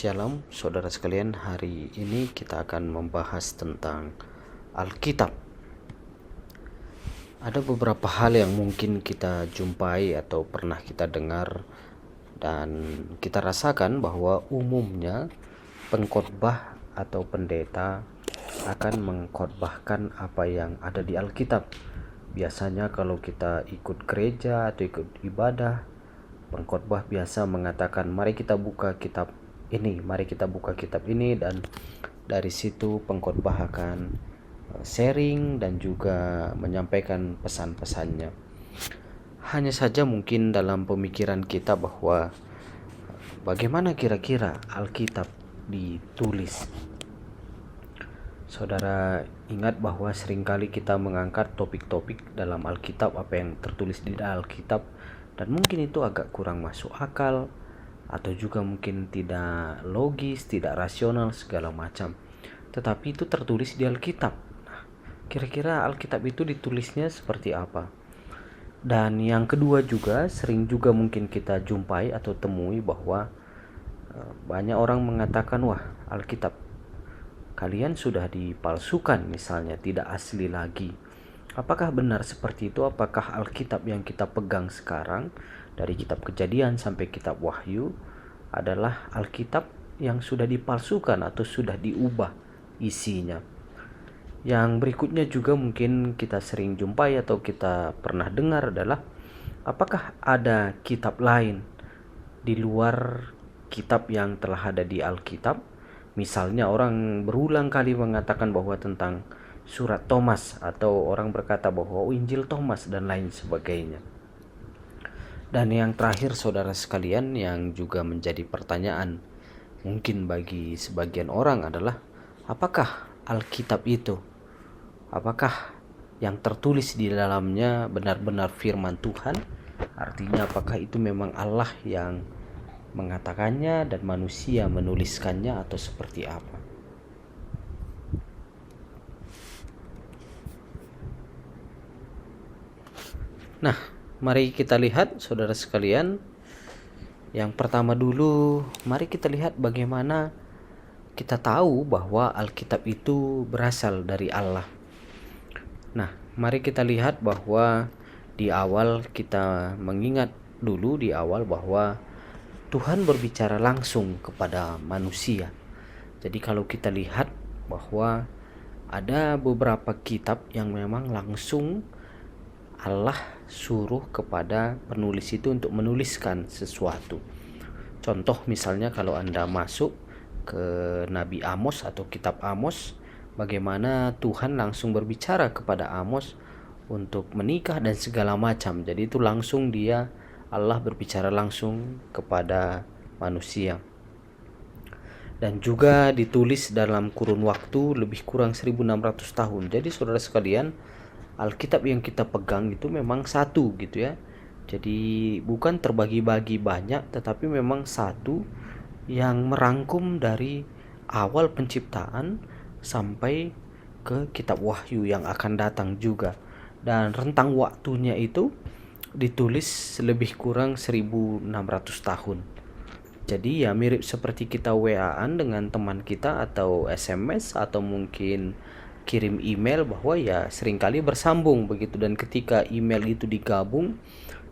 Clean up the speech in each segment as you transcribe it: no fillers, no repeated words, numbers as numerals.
Shalom saudara sekalian, hari ini kita akan membahas tentang Alkitab. Ada beberapa hal yang mungkin kita jumpai atau pernah kita dengar dan kita rasakan bahwa umumnya pengkhotbah atau pendeta akan mengkhotbahkan apa yang ada di Alkitab. Biasanya kalau kita ikut gereja atau ikut ibadah, pengkhotbah biasa mengatakan mari kita buka kitab ini, dan dari situ pengkhotbah akan sharing dan juga menyampaikan pesan-pesannya. Hanya saja mungkin dalam pemikiran kita bahwa bagaimana kira-kira Alkitab ditulis. Saudara ingat bahwa seringkali kita mengangkat topik-topik dalam Alkitab, apa yang tertulis di dalam Alkitab, dan mungkin itu agak kurang masuk akal atau juga mungkin tidak logis, tidak rasional segala macam. Tetapi itu tertulis di Alkitab. Nah, kira-kira Alkitab itu ditulisnya seperti apa? Dan yang kedua juga sering juga mungkin kita jumpai atau temui bahwa banyak orang mengatakan, wah, Alkitab kalian sudah dipalsukan, misalnya tidak asli lagi. Apakah benar seperti itu? Apakah Alkitab yang kita pegang sekarang dari kitab Kejadian sampai kitab Wahyu adalah Alkitab yang sudah dipalsukan atau sudah diubah isinya? Yang berikutnya juga mungkin kita sering jumpai atau kita pernah dengar adalah, apakah ada kitab lain di luar kitab yang telah ada di Alkitab? Misalnya orang berulang kali mengatakan bahwa tentang surat Thomas, atau orang berkata bahwa Injil Thomas dan lain sebagainya. Dan yang terakhir saudara sekalian, yang juga menjadi pertanyaan mungkin bagi sebagian orang adalah, apakah Alkitab itu, apakah yang tertulis di dalamnya benar-benar firman Tuhan? Artinya apakah itu memang Allah yang mengatakannya dan manusia menuliskannya, atau seperti apa? Nah, mari kita lihat saudara sekalian. Yang pertama dulu, mari kita lihat bagaimana kita tahu bahwa Alkitab itu berasal dari Allah. Nah, mari kita lihat bahwa di awal kita mengingat dulu di awal bahwa Tuhan berbicara langsung kepada manusia. Jadi kalau kita lihat bahwa ada beberapa kitab yang memang langsung Allah suruh kepada penulis itu untuk menuliskan sesuatu. Contoh misalnya kalau Anda masuk ke Nabi Amos atau kitab Amos, bagaimana Tuhan langsung berbicara kepada Amos untuk menikah dan segala macam. Jadi itu langsung Allah berbicara langsung kepada manusia. Dan juga ditulis dalam kurun waktu lebih kurang 1600 tahun. Jadi saudara sekalian, Alkitab yang kita pegang itu memang satu gitu ya. Jadi bukan terbagi-bagi banyak, tetapi memang satu yang merangkum dari awal penciptaan sampai ke kitab Wahyu yang akan datang juga. Dan rentang waktunya itu ditulis lebih kurang 1600 tahun. Jadi ya mirip seperti kita WA-an dengan teman kita, atau SMS, atau mungkin kirim email, bahwa ya seringkali bersambung begitu, dan ketika email itu digabung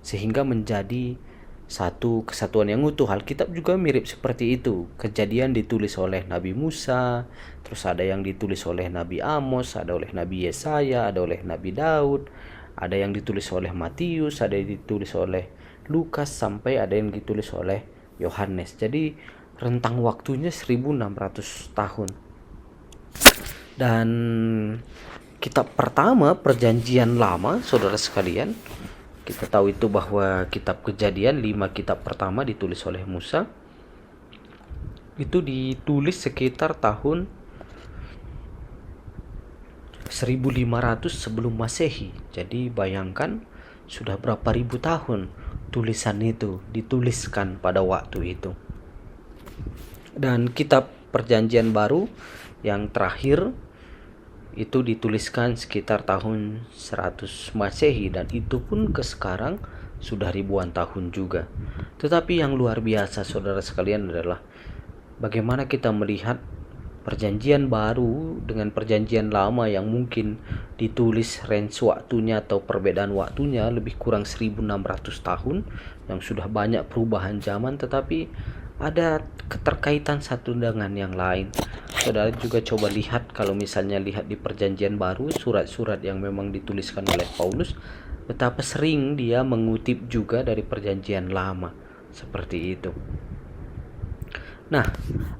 sehingga menjadi satu kesatuan yang utuh. Alkitab juga mirip seperti itu. Kejadian ditulis oleh Nabi Musa, terus ada yang ditulis oleh Nabi Amos, ada oleh Nabi Yesaya, ada oleh Nabi Daud, ada yang ditulis oleh Matius, ada yang ditulis oleh Lukas, sampai ada yang ditulis oleh Yohanes. Jadi rentang waktunya 1600 tahun. Dan kitab pertama Perjanjian Lama, saudara sekalian, kita tahu itu bahwa kitab Kejadian, 5 kitab pertama ditulis oleh Musa. Itu ditulis sekitar tahun 1500 sebelum Masehi. Jadi bayangkan sudah berapa ribu tahun tulisan itu dituliskan pada waktu itu. Dan kitab Perjanjian Baru yang terakhir itu dituliskan sekitar tahun 100 Masehi, dan itu pun ke sekarang sudah ribuan tahun juga. Tetapi yang luar biasa saudara sekalian adalah bagaimana kita melihat perjanjian baru dengan perjanjian lama yang mungkin ditulis range waktunya atau perbedaan waktunya lebih kurang 1600 tahun, yang sudah banyak perubahan zaman, tetapi ada keterkaitan satu dengan yang lain. Saudara juga coba lihat, kalau misalnya lihat di perjanjian baru, surat-surat yang memang dituliskan oleh Paulus, betapa sering dia mengutip juga dari perjanjian lama, seperti itu. Nah,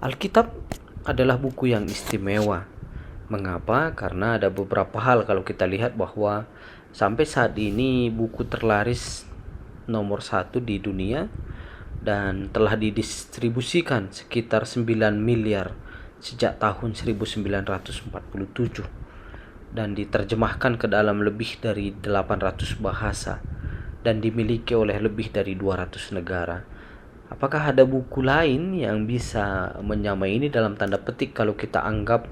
Alkitab adalah buku yang istimewa. Mengapa? Karena ada beberapa hal. Kalau kita lihat bahwa sampai saat ini buku terlaris nomor 1 di dunia dan telah didistribusikan sekitar 9 miliar sejak tahun 1947 dan diterjemahkan ke dalam lebih dari 800 bahasa dan dimiliki oleh lebih dari 200 negara. Apakah ada buku lain yang bisa menyamai ini dalam tanda petik? Kalau kita anggap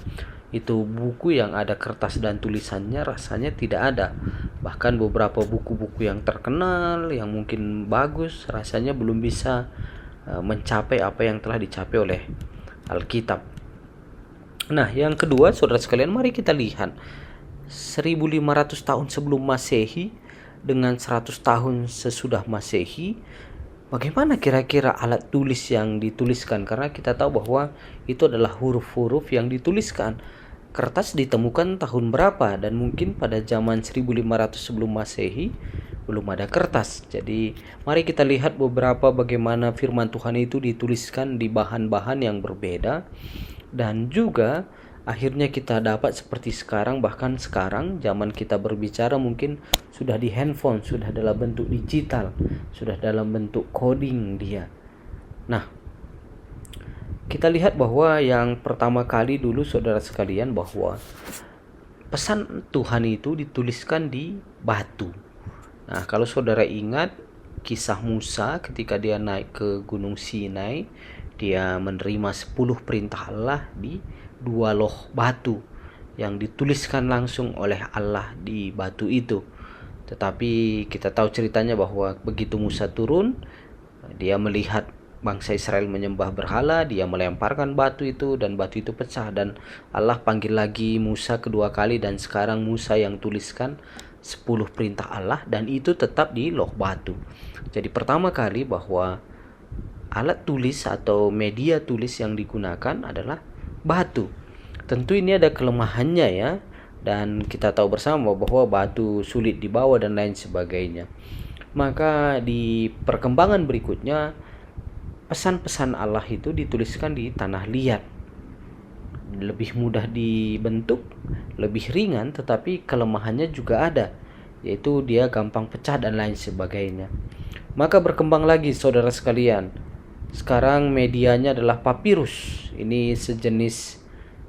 itu buku yang ada kertas dan tulisannya, rasanya tidak ada. Bahkan beberapa buku-buku yang terkenal, yang mungkin bagus, rasanya belum bisa mencapai apa yang telah dicapai oleh Alkitab. Nah, yang kedua, saudara sekalian, mari kita lihat 1500 tahun sebelum Masehi dengan 100 tahun sesudah Masehi, bagaimana kira-kira alat tulis yang dituliskan? Karena kita tahu bahwa itu adalah huruf-huruf yang dituliskan. Kertas ditemukan tahun berapa? Dan mungkin pada zaman 1500 sebelum Masehi belum ada kertas. Jadi mari kita lihat beberapa bagaimana firman Tuhan itu dituliskan di bahan-bahan yang berbeda. Dan juga akhirnya kita dapat seperti sekarang, bahkan sekarang zaman kita berbicara mungkin sudah di handphone, sudah dalam bentuk digital, sudah dalam bentuk coding dia. Nah, kita lihat bahwa yang pertama kali dulu, saudara sekalian, bahwa pesan Tuhan itu dituliskan di batu. Nah, kalau saudara ingat kisah Musa ketika dia naik ke Gunung Sinai, dia menerima 10 perintah Allah di 2 loh batu yang dituliskan langsung oleh Allah di batu itu. Tetapi kita tahu ceritanya bahwa begitu Musa turun, dia melihat bangsa Israel menyembah berhala, dia melemparkan batu itu dan batu itu pecah, dan Allah panggil lagi Musa kedua kali, dan sekarang Musa yang tuliskan 10 perintah Allah dan itu tetap di loh batu. Jadi pertama kali bahwa alat tulis atau media tulis yang digunakan adalah batu. Tentu ini ada kelemahannya ya, dan kita tahu bersama bahwa batu sulit dibawa dan lain sebagainya. Maka di perkembangan berikutnya, pesan-pesan Allah itu dituliskan di tanah liat. Lebih mudah dibentuk, lebih ringan, tetapi kelemahannya juga ada, yaitu dia gampang pecah dan lain sebagainya. Maka berkembang lagi, saudara sekalian. Sekarang medianya adalah papirus. Ini sejenis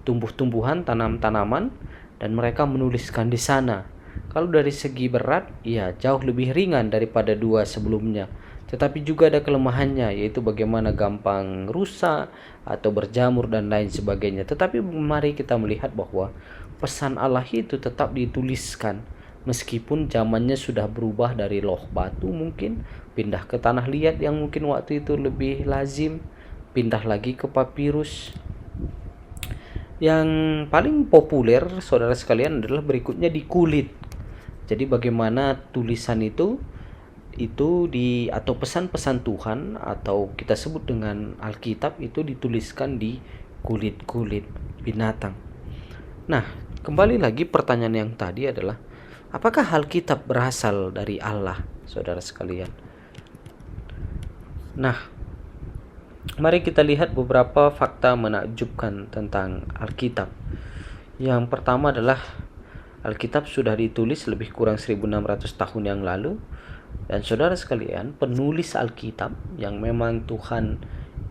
tumbuh-tumbuhan, tanam-tanaman, dan mereka menuliskan di sana. Kalau dari segi berat, ya jauh lebih ringan daripada dua sebelumnya. Tetapi juga ada kelemahannya, yaitu bagaimana gampang rusak atau berjamur dan lain sebagainya. Tetapi mari kita melihat bahwa pesan Allah itu tetap dituliskan. Meskipun zamannya sudah berubah dari loh batu mungkin, pindah ke tanah liat yang mungkin waktu itu lebih lazim, pindah lagi ke papirus. Yang paling populer, saudara sekalian, adalah berikutnya di kulit. Jadi bagaimana tulisan itu atau pesan-pesan Tuhan atau kita sebut dengan Alkitab itu dituliskan di kulit-kulit binatang. Nah, kembali lagi pertanyaan yang tadi adalah, apakah Alkitab berasal dari Allah, saudara sekalian? Nah, mari kita lihat beberapa fakta menakjubkan tentang Alkitab. Yang pertama adalah Alkitab sudah ditulis lebih kurang 1600 tahun yang lalu. Dan saudara sekalian, penulis Alkitab yang memang Tuhan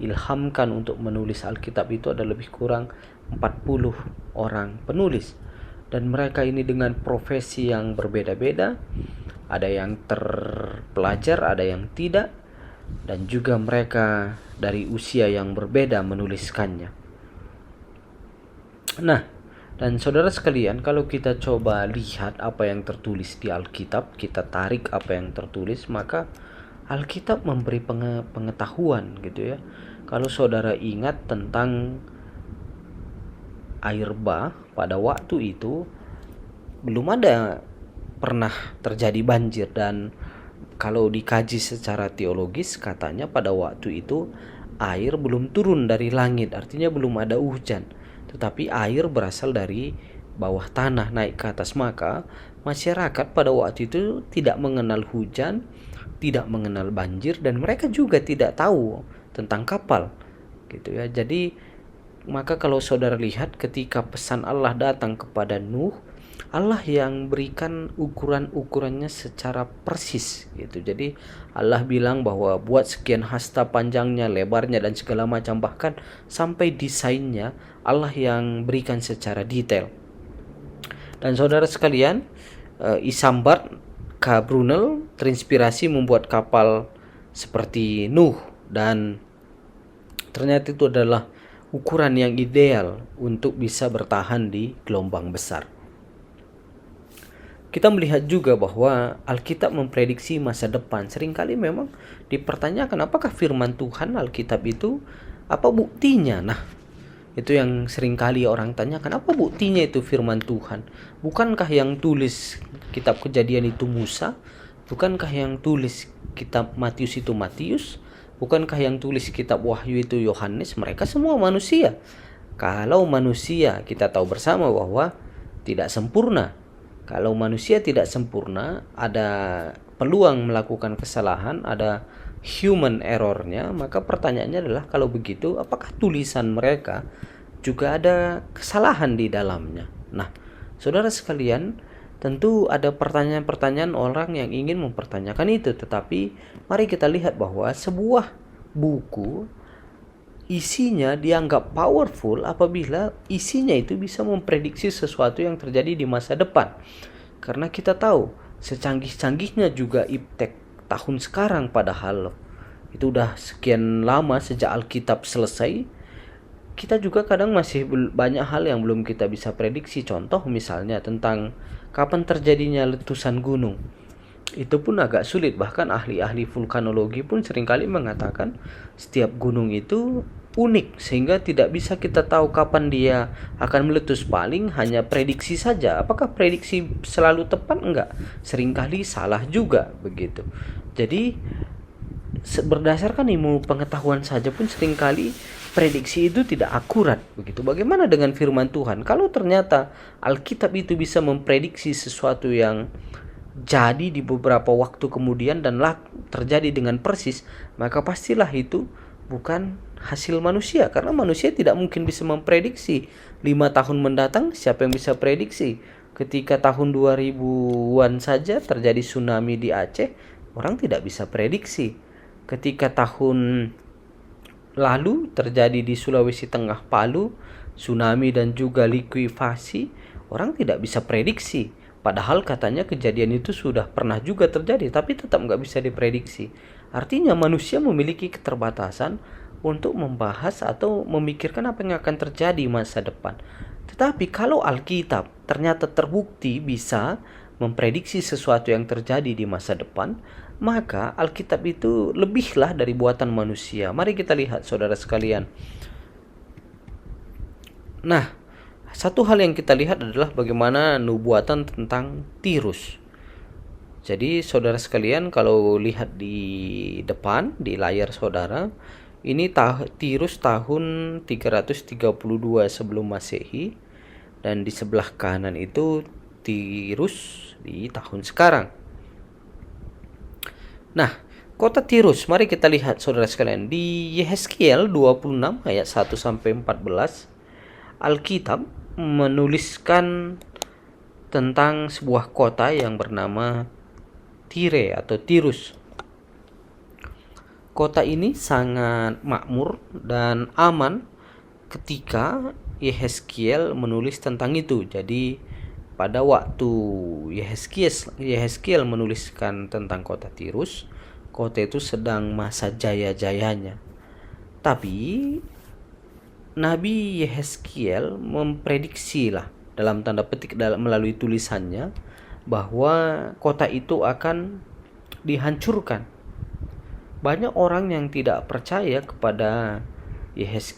ilhamkan untuk menulis Alkitab itu ada lebih kurang 40 orang penulis. Dan mereka ini dengan profesi yang berbeda-beda. Ada yang terpelajar, ada yang tidak. Dan juga mereka dari usia yang berbeda menuliskannya. Nah, dan saudara sekalian, kalau kita coba lihat apa yang tertulis di Alkitab, kita tarik apa yang tertulis, maka Alkitab memberi pengetahuan gitu ya. Kalau saudara ingat tentang air bah, pada waktu itu belum ada pernah terjadi banjir, dan kalau dikaji secara teologis katanya pada waktu itu air belum turun dari langit, artinya belum ada hujan, tetapi air berasal dari bawah tanah naik ke atas. Maka masyarakat pada waktu itu tidak mengenal hujan, tidak mengenal banjir, dan mereka juga tidak tahu tentang kapal gitu ya. Jadi maka kalau saudara lihat ketika pesan Allah datang kepada Nuh, Allah yang berikan ukuran-ukurannya secara persis gitu. Jadi Allah bilang bahwa buat sekian hasta panjangnya, lebarnya, dan segala macam, bahkan sampai desainnya Allah yang berikan secara detail. Dan saudara sekalian, Isambard K. Brunel terinspirasi membuat kapal seperti Nuh, dan ternyata itu adalah ukuran yang ideal untuk bisa bertahan di gelombang besar. Kita melihat juga bahwa Alkitab memprediksi masa depan. Seringkali memang dipertanyakan, apakah firman Tuhan Alkitab itu, apa buktinya? Nah, itu yang seringkali orang tanyakan, apa buktinya itu firman Tuhan? Bukankah yang tulis kitab Kejadian itu Musa? Bukankah yang tulis kitab Matius itu Matius? Bukankah yang tulis kitab Wahyu itu Yohanes? Mereka semua manusia. Kalau manusia, kita tahu bersama bahwa tidak sempurna. Kalau manusia tidak sempurna, ada peluang melakukan kesalahan, ada human errornya. Maka pertanyaannya adalah, kalau begitu apakah tulisan mereka juga ada kesalahan di dalamnya? Nah, saudara sekalian, tentu ada pertanyaan-pertanyaan orang yang ingin mempertanyakan itu. Tetapi mari kita lihat bahwa sebuah buku isinya dianggap powerful apabila isinya itu bisa memprediksi sesuatu yang terjadi di masa depan. Karena kita tahu secanggih-canggihnya juga iptek tahun sekarang, padahal itu udah sekian lama sejak Alkitab selesai, kita juga kadang masih banyak hal yang belum kita bisa prediksi. Contoh misalnya tentang kapan terjadinya letusan gunung. Itu pun agak sulit, bahkan ahli-ahli vulkanologi pun seringkali mengatakan setiap gunung itu unik, sehingga tidak bisa kita tahu kapan dia akan meletus. Paling hanya prediksi saja. Apakah prediksi selalu tepat? Enggak, seringkali salah juga begitu. Jadi berdasarkan ilmu pengetahuan saja pun seringkali prediksi itu tidak akurat begitu. Bagaimana dengan firman Tuhan? Kalau ternyata Alkitab itu bisa memprediksi sesuatu yang jadi di beberapa waktu kemudian dan terjadi dengan persis, maka pastilah itu bukan hasil manusia, karena manusia tidak mungkin bisa memprediksi 5 tahun mendatang. Siapa yang bisa prediksi? Ketika tahun 2000-an saja terjadi tsunami di Aceh, orang tidak bisa prediksi. Ketika tahun lalu terjadi di Sulawesi Tengah, Palu, tsunami dan juga likuifasi, orang tidak bisa prediksi. Padahal katanya kejadian itu sudah pernah juga terjadi, tapi tetap nggak bisa diprediksi. Artinya manusia memiliki keterbatasan untuk membahas atau memikirkan apa yang akan terjadi masa depan. Tetapi kalau Alkitab ternyata terbukti bisa memprediksi sesuatu yang terjadi di masa depan, maka Alkitab itu lebihlah dari buatan manusia. Mari kita lihat saudara sekalian. Nah, satu hal yang kita lihat adalah bagaimana nubuatan tentang Tirus. Jadi saudara sekalian, kalau lihat di depan di layar saudara, ini Tirus tahun 332 sebelum Masehi, dan di sebelah kanan itu Tirus di tahun sekarang. Nah, kota Tirus, mari kita lihat saudara sekalian di Yehezkiel 26 ayat 1 sampai 14. Alkitab menuliskan tentang sebuah kota yang bernama Tire atau Tirus. Kota ini sangat makmur dan aman ketika Yehezkiel menulis tentang itu. Jadi pada waktu Yehezkiel menuliskan tentang kota Tirus, kota itu sedang masa jaya-jayanya. Tapi Nabi Yehezkiel memprediksilah dalam tanda petik melalui tulisannya bahwa kota itu akan dihancurkan. Banyak orang yang tidak percaya kepada Yehezkiel